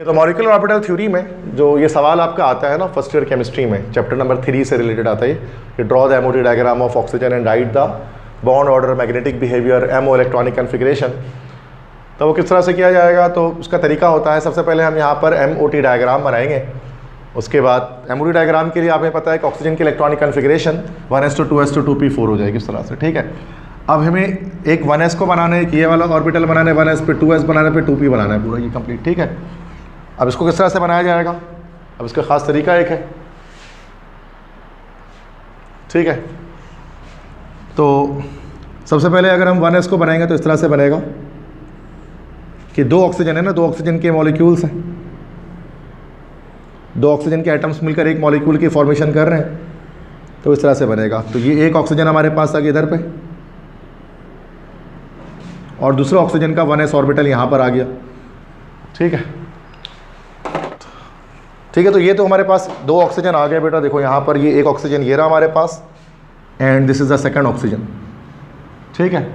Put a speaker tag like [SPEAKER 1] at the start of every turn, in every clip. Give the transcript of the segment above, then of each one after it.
[SPEAKER 1] तो molecular orbital theory में जो ये सवाल आपका आता है ना फर्स्ट ईयर केमिस्ट्री में चैप्टर नंबर 3 से रिलेटेड आता है कि draw the MOT diagram of oxygen and write the bond order magnetic behaviour MO electronic configuration. तो वो किस तरह से किया जाएगा, तो उसका तरीका होता है सबसे पहले हम यहाँ पर एमओटी डायग्राम बनाएंगे। उसके बाद एमओटी डायग्राम के लिए आपको पता है कि ऑक्सीजन की electronic configuration 1s2 2s2 2p4 हो जाएगी इस तरह से, ठीक है। अब हमें एक 1s को बनाना है कि ये वाला ऑर्बिटल बनाना है 1s पे 2s बनाना है पे 2p बनाना है पूरा ये कंप्लीट, ठीक है। अब इसको किस तरह से बनाया जाएगा, अब इसका ख़ास तरीका एक है, ठीक है। तो सबसे पहले अगर हम 1s को बनाएंगे तो इस तरह से बनेगा कि दो ऑक्सीजन है ना, दो ऑक्सीजन के मॉलिक्यूल्स हैं, दो ऑक्सीजन के एटम्स मिलकर एक मॉलिक्यूल की फॉर्मेशन कर रहे हैं, तो इस तरह से बनेगा। तो ये एक ऑक्सीजन हमारे पास आ गया इधर पे और दूसरा ऑक्सीजन का 1s ऑर्बिटल यहाँ पर आ गया, ठीक है, ठीक है। तो ये तो हमारे पास दो ऑक्सीजन आ गए बेटा, देखो यहाँ पर ये एक ऑक्सीजन ये रहा हमारे पास and this is the second oxygen, ठीक है।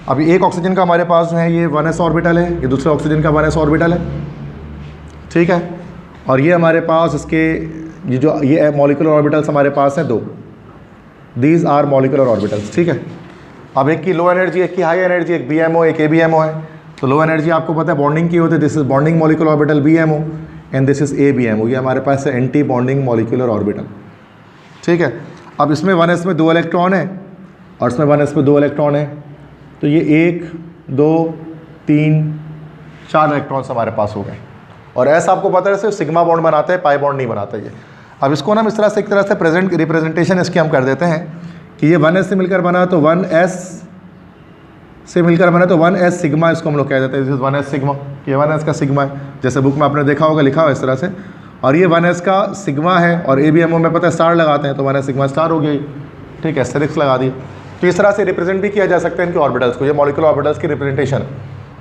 [SPEAKER 1] अभी एक ऑक्सीजन का हमारे पास जो है ये 1s ऑर्बिटल है, ये दूसरे ऑक्सीजन का 1s ऑर्बिटल है, ठीक है। और ये हमारे पास इसके ये जो ये मॉलिक्यूलर ऑर्बिटल्स हमारे पास हैं दो, दीज आर मॉलिक्यूलर ऑर्बिटल्स, ठीक है। अब एक की लो एनर्जी एक की हाई एनर्जी, एक BMO एक ABMO है। तो लो एनर्जी आपको पता है बॉन्डिंग की होती है, this is bonding molecular orbital BMO and this is ABMO, ये हमारे पास है एंटी बॉन्डिंग मॉलिक्यूलर ऑर्बिटल, ठीक है। अब इसमें 1s में 2 इलेक्ट्रॉन है और इसमें 1s में 2 इलेक्ट्रॉन है, तो ये 1 2 3 4 इलेक्ट्रॉन्स हमारे पास हो गए। और ऐसा आपको पता है सिर्फ सिग्मा बॉन्ड बनाता है, पाई बॉन्ड नहीं बनाता ये। अब इसको ना हम इस तरह से एक तरह से रिप्रेजेंटेशन इसकी हम कर देते हैं कि ये 1s से मिलकर बना तो 1s से मिलकर बना तो 1s सिग्मा, इसको हम लोग कह देते हैं दिस इज 1s सिग्मा, ये 1s का सिग्मा है, जैसे बुक में आपने देखा होगा लिखा हुआ इस तरह से। और ये 1s का सिग्मा है और ABMO में पता है स्टार लगाते हैं तो 1s सिग्मा स्टार हो गया, ठीक है, एस्टेरिस्क लगा दिए। तो इस तरह से रिप्रेजेंट भी किया जा सकता है इनके ऑर्बिटल्स को, ये मॉलिक्यूलर ऑर्बिटल्स की रिप्रेजेंटेशन है,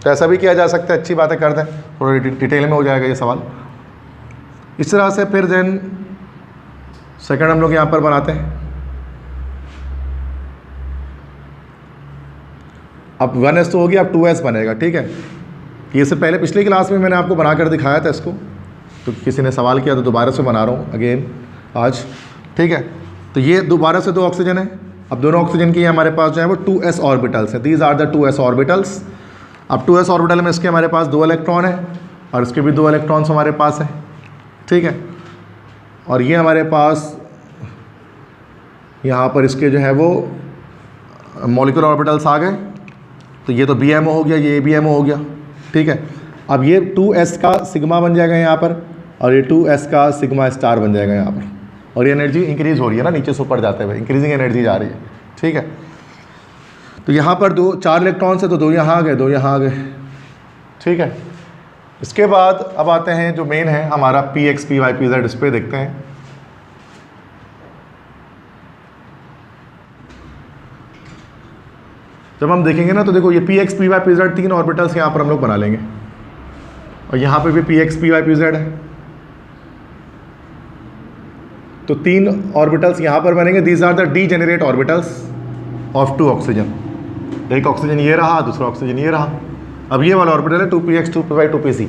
[SPEAKER 1] तो ऐसा भी किया जा सकता है। अच्छी बातें करते हैं, थोड़ी डिटेल में हो जाएगा ये सवाल इस तरह से। फिर देन सेकंड हम लोग यहाँ पर बनाते हैं। अब 1s तो हो गया, अब 2s बनेगा, ठीक है। ये से पहले पिछली क्लास में मैंने आपको बनाकर दिखाया था इसको, तो किसी ने सवाल किया तो दोबारा से बना रहा हूँ अगेन आज, ठीक है। तो ये दोबारा से 2 ऑक्सीजन है, अब दोनों ऑक्सीजन की हमारे पास जो है वो 2s ऑर्बिटल्स हैं, these are the 2s orbitals. अब 2s ऑर्बिटल में इसके हमारे पास 2 इलेक्ट्रॉन है और इसके भी 2 इलेक्ट्रॉन्स हमारे पास हैं, ठीक है। और ये हमारे पास यहाँ पर इसके जो है वो मॉलिक्यूलर ऑर्बिटल्स आ गए, तो ये तो BMO हो गया, ये ABMO हो गया, ठीक है। अब ये 2s का सिग्मा बन जाएगा यहाँ पर और ये 2s का सिग्मा स्टार बन जाएगा यहाँ पर, और ये एनर्जी इंक्रीज़ हो रही है ना, नीचे से ऊपर जाते हुए इंक्रीजिंग एनर्जी जा रही है, ठीक है। तो यहाँ पर 4 इलेक्ट्रॉन से तो 2 यहाँ आ गए, 2 यहाँ आ गए, ठीक है। इसके बाद अब आते हैं जो मेन है हमारा Px Py Pz, इस पर देखते हैं। जब हम देखेंगे ना तो देखो ये Px Py Pz 3 ऑर्बिटल्स यहाँ पर हम लोग बना लेंगे और यहाँ पे भी Px Py Pz है, तो 3 ऑर्बिटल्स यहाँ पर बनेंगे, these are the degenerate orbitals of 2 oxygen. एक ऑक्सीजन ये रहा, दूसरा ऑक्सीजन ये रहा। अब ये वाला ऑर्बिटल है 2px 2py 2pc।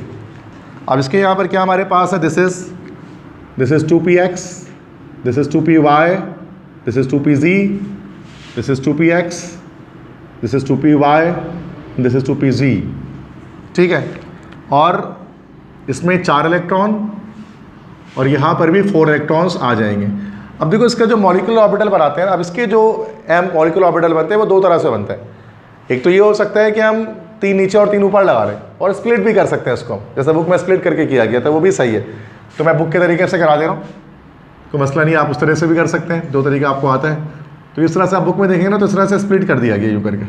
[SPEAKER 1] अब इसके यहाँ पर क्या हमारे पास है, this is 2px, this is 2py, this is 2pz, this is 2px, this is 2py, this is 2pz, ठीक है। और इसमें 4 इलेक्ट्रॉन और यहाँ पर भी 4 इलेक्ट्रॉन्स आ जाएंगे। अब देखो इसका जो मॉलिक्यूलर ऑर्बिटल बनाते हैं, अब इसके जो मॉलिक्यूलर ऑर्बिटल बनते हैं वो 2 तरह से बनते हैं। एक तो ये हो सकता है कि हम 3 नीचे और 3 ऊपर लगा लें और स्प्लिट भी कर सकते हैं इसको, जैसे बुक में स्प्लिट करके किया गया था, वो भी सही है। तो मैं बुक के तरीके से करा दे रहा हूँ, कोई मसला नहीं, आप उस तरह से भी कर सकते हैं, 2 तरीका आपको आता है। तो इस तरह से आप बुक में देखेंगे ना तो इस तरह से स्प्लिट कर दिया गया यूँ करके,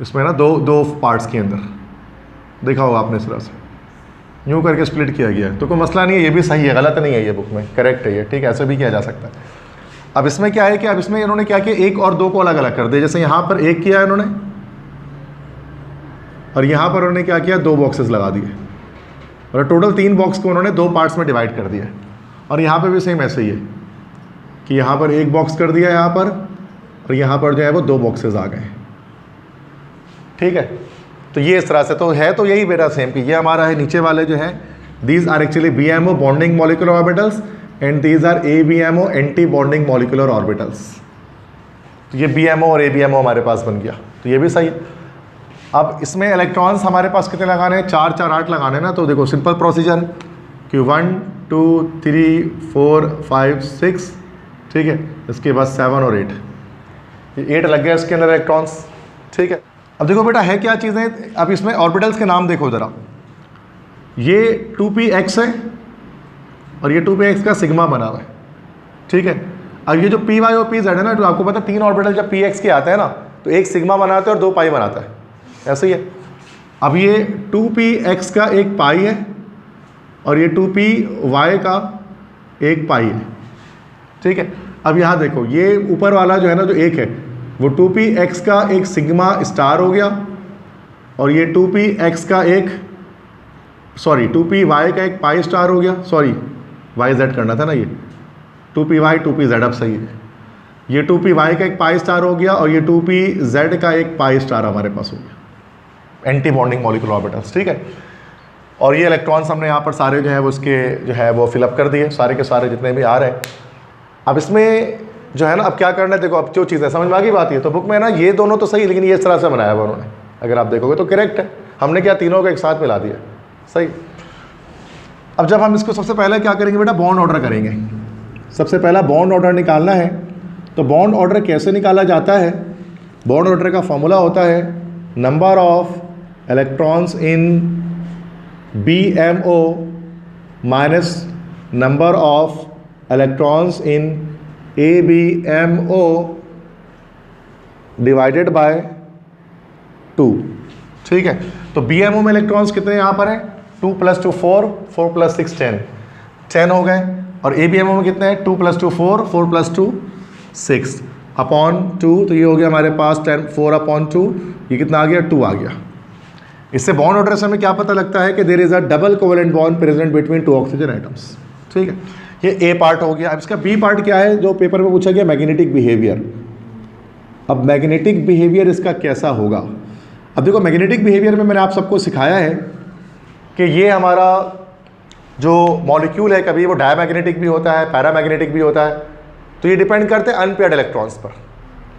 [SPEAKER 1] इसमें ना दो पार्ट्स के अंदर देखा होगा आपने, इस तरह से यूँ करके स्प्लिट किया गया है। तो कोई मसला नहीं है, ये भी सही है, गलत नहीं है, ये बुक में करेक्ट है ये, ठीक है, ऐसे भी किया जा सकता है। अब इसमें क्या है कि अब इसमें इन्होंने क्या किया, 1 और 2 को अलग अलग कर दिया, जैसे यहाँ पर 1 किया है इन्होंने और यहाँ पर उन्होंने क्या किया, 2 बॉक्सेस लगा दिए और टोटल 3 बॉक्स को उन्होंने 2 पार्ट्स में डिवाइड कर दिया। और यहाँ पर भी सेम ऐसे ही है कि यहाँ पर 1 बॉक्स कर दिया यहाँ पर और यहाँ पर जो है वो 2 बॉक्सेस आ गए, ठीक है। तो ये इस तरह से तो है, तो यही बेटा सेम कि ये हमारा है नीचे वाले जो है These are actually BMO bonding molecular orbitals and these are ABMO anti bonding molecular orbitals. तो ये BMO और ABMO हमारे पास बन गया, तो ये भी सही है। अब इसमें इलेक्ट्रॉन्स हमारे पास कितने लगाने हैं, 4 4 8 लगाने ना। तो देखो सिंपल प्रोसीजर कि 1 2 3 4 5 6, ठीक है, इसके बाद 7 और 8, ये 8 लग गया इसके अंदर इलेक्ट्रॉन्स, ठीक है। अब देखो बेटा है क्या चीज़ें, अब इसमें ऑर्बिटल्स के नाम देखो ज़रा, ये 2px है और ये 2px का सिग्मा बना हुआ है, ठीक है। अब ये जो py और pz है ना, तो आपको पता है 3 ऑर्बिटल जब px के आते हैं ना तो एक सिग्मा बनाते हैं और 2 पाई बनाता है, ऐसे ही है। अब ये 2px का एक पाई है और ये 2py का एक पाई है, ठीक है। अब यहाँ देखो ये ऊपर वाला जो है ना, जो एक है वो 2px का एक सिग्मा स्टार हो गया और ये 2px का एक 2py का एक पाई स्टार हो गया, yz करना था ना, ये 2py 2pz, अब सही है। ये 2py का एक पाई स्टार हो गया और ये 2pz का एक पाई स्टार हमारे पास हो गया, एंटी बॉन्डिंग मॉलिक्यूलर ऑर्बिटल्स, ठीक है। और ये इलेक्ट्रॉन्स हमने यहाँ पर सारे जो है वो उसके जो है वो फिलअप कर दिए, सारे के सारे जितने भी आ रहे हैं। अब इसमें जो है ना, अब क्या करना है, देखो अब जो चीज़ें समझ में आ गई बात, ये तो बुक में ना ये दोनों तो सही, लेकिन ये इस तरह से बनाया हुआ उन्होंने, अगर आप देखोगे तो करेक्ट है। हमने क्या तीनों को एक साथ मिला दिया, सही। अब जब हम इसको सबसे पहले क्या करेंगे बेटा, बॉन्ड ऑर्डर करेंगे। सबसे पहला बॉन्ड ऑर्डर निकालना है। तो बॉन्ड ऑर्डर कैसे निकाला जाता है, बॉन्ड ऑर्डर का फॉर्मूला होता है number of electrons in BMO minus number of electrons in ABMO divided by 2, ठीक है। तो BMO में इलेक्ट्रॉन्स कितने यहाँ पर हैं, 2 + 2 4, 4 + 6 10 हो गए। और ABMO में कितने हैं, 2 + 2 4, 4 + 2 6 अपॉन 2, तो ये हो गया हमारे पास 10 4/2, ये कितना आ गया, 2 आ गया। इससे बॉन्ड ऑर्डर से हमें क्या पता लगता है कि there is a double covalent bond present between 2 oxygen atoms, ठीक है। ये A पार्ट हो गया। अब इसका B पार्ट क्या है, जो पेपर में पूछा गया, मैग्नेटिक बिहेवियर। अब मैग्नेटिक बिहेवियर इसका कैसा होगा। अब देखो मैग्नेटिक बिहेवियर में मैंने आप सबको सिखाया है कि ये हमारा जो मॉलिक्यूल है, कभी वो डायमैग्नेटिक भी होता है, पैरामैग्नेटिक भी होता है, तो ये डिपेंड करते हैं अनपेयर्ड इलेक्ट्रॉन्स पर,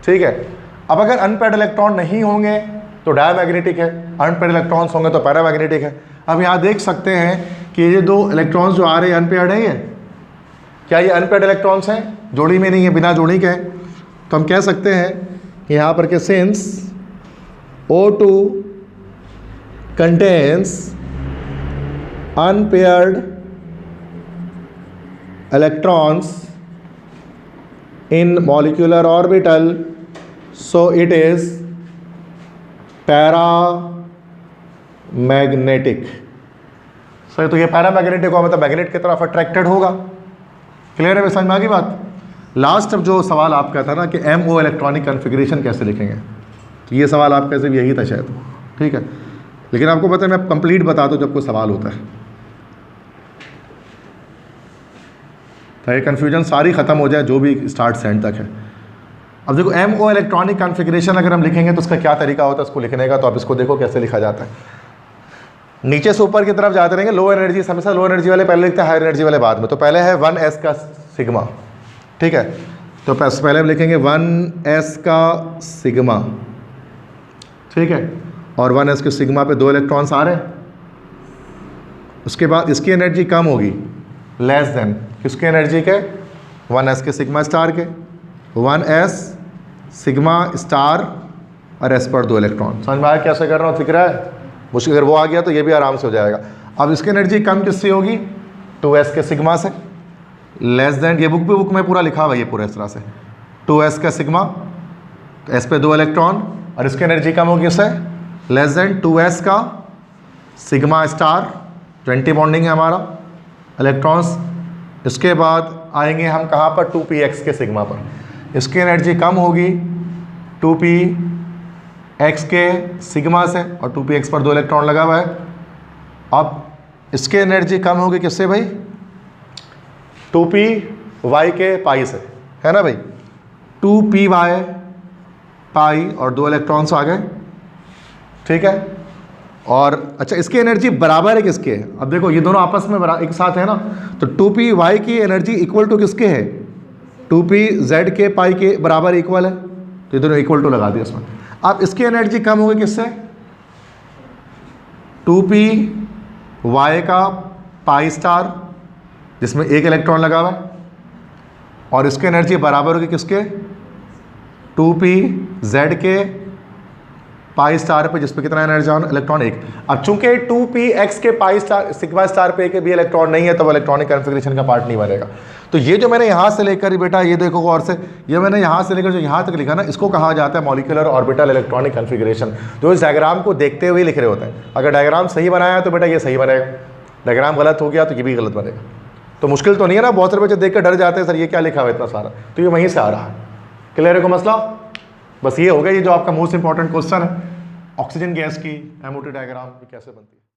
[SPEAKER 1] ठीक है। अब अगर अनपेयर्ड इलेक्ट्रॉन नहीं होंगे तो डायमैग्नेटिक है, अनपेयर्ड इलेक्ट्रॉन्स होंगे तो पैरामैग्नेटिक है। अब यहाँ देख सकते हैं कि ये 2 इलेक्ट्रॉन्स जो आ रहे हैं अनपेयर्ड है, ये क्या ये अनपेयर्ड इलेक्ट्रॉन्स हैं, जोड़ी में नहीं है, बिना जोड़ी के। तो हम कह सकते हैं कि यहाँ पर के since O2 contains unpaired electrons in molecular orbital, so it is paramagnetic। सही, तो ये पैरामैग्नेटिक होगा, मतलब मैग्नेट की तरफ अट्रैक्टेड होगा। क्लियर है, समझ में आ गई बात। लास्ट अब जो सवाल आपका था ना कि MO इलेक्ट्रॉनिक कन्फिग्रेशन कैसे लिखेंगे, तो ये सवाल आपका सिर्फ यही था शायद, ठीक है। लेकिन आपको पता है मैं कंप्लीट बता दूं जब कोई सवाल होता है, ताकि कन्फ्यूजन सारी ख़त्म हो जाए जो भी स्टार्ट से एंड तक है। अब देखो MO इलेक्ट्रॉनिक कॉन्फ़िगरेशन अगर हम लिखेंगे तो उसका क्या तरीका होता है इसको लिखने का, तो आप इसको देखो कैसे लिखा जाता है। नीचे से ऊपर की तरफ जाते रहेंगे, लो एनर्जी हमेशा लो एनर्जी वाले पहले लिखते हैं, हाई एनर्जी वाले बाद में। तो पहले है 1s का सिग्मा, ठीक है। तो पहले हम लिखेंगे 1s का सिग्मा, ठीक है। और 1s के सिग्मा पे 2 इलेक्ट्रॉन्स आ रहे हैं। उसके बाद इसकी एनर्जी कम होगी, लेस देन किसके एनर्जी के, 1s के सिग्मा स्टार के। 1s सिग्मा स्टार और s पर 2 इलेक्ट्रॉन। समझ में आया कैसे कर रहा हूँ, फिक्र है मुश्किल। अगर वो आ गया तो ये भी आराम से हो जाएगा। अब इसकी एनर्जी कम किससे होगी, 2s के सिग्मा से, लेस देन, ये बुक में पूरा लिखा हुआ है ये पूरा इस तरह से, 2s का सिग्मा, तो s पे 2 इलेक्ट्रॉन, और इसकी एनर्जी कम होगी इससे, लेस देन 2s का सिग्मा स्टार, 20 बॉन्डिंग है हमारा इलेक्ट्रॉन्स। इसके बाद आएंगे हम कहाँ पर, 2px के सिग्मा पर, इसकी एनर्जी कम होगी 2px के सिग्मा से, और 2px पर 2 इलेक्ट्रॉन लगा हुआ है। अब इसके एनर्जी कम होगी किससे भाई, 2py के पाई से, है ना भाई, 2py पाई और 2 इलेक्ट्रॉन्स आ गए, ठीक है। और अच्छा इसकी एनर्जी बराबर है किसके है? अब देखो ये दोनों आपस में एक साथ है ना, तो 2p की एनर्जी इक्वल टू किसके है? 2p के पाई के बराबर इक्वल है, तो ये दोनों इक्वल टू लगा दिया इसमें। अब इसकी एनर्जी कम होगी किससे? 2p का पाई स्टार जिसमें एक इलेक्ट्रॉन लगा हुआ है, और इसकी एनर्जी बराबर होगी किसके? 2p के पाई स्टार पे जिसपे कितना एनर्जी इलेक्ट्रॉन एक। अब चूंकि 2px के पाई स्टार सिग्मा स्टार पे एक भी इलेक्ट्रॉन नहीं है तो वो इलेक्ट्रॉनिक कन्फिग्रेशन का पार्ट नहीं बनेगा। तो ये जो मैंने यहाँ से लेकर बेटा ये देखो और से ये मैंने यहाँ से लेकर जो यहाँ तक लिखा ना, इसको कहा जाता है मॉलिक्यूलर ऑर्बिटल इलेक्ट्रॉनिक कन्फिग्रेशन, जो इस डायग्राम को देखते हुए लिख रहे होते हैं। अगर डायग्राम सही बनाया तो बेटा ये सही बनेगा, डायग्राम गलत हो गया तो ये भी गलत बनेगा। तो मुश्किल तो नहीं है ना, बहुत सारे बच्चे देख कर डर जाते हैं सर ये क्या लिखा हुआ है इतना सारा, तो ये वहीं से आ रहा है। क्लियर है को मसला? बस ये हो गया, ये जो आपका मोस्ट इंपॉर्टेंट क्वेश्चन है, ऑक्सीजन गैस की MOT डायग्राम कैसे बनती है।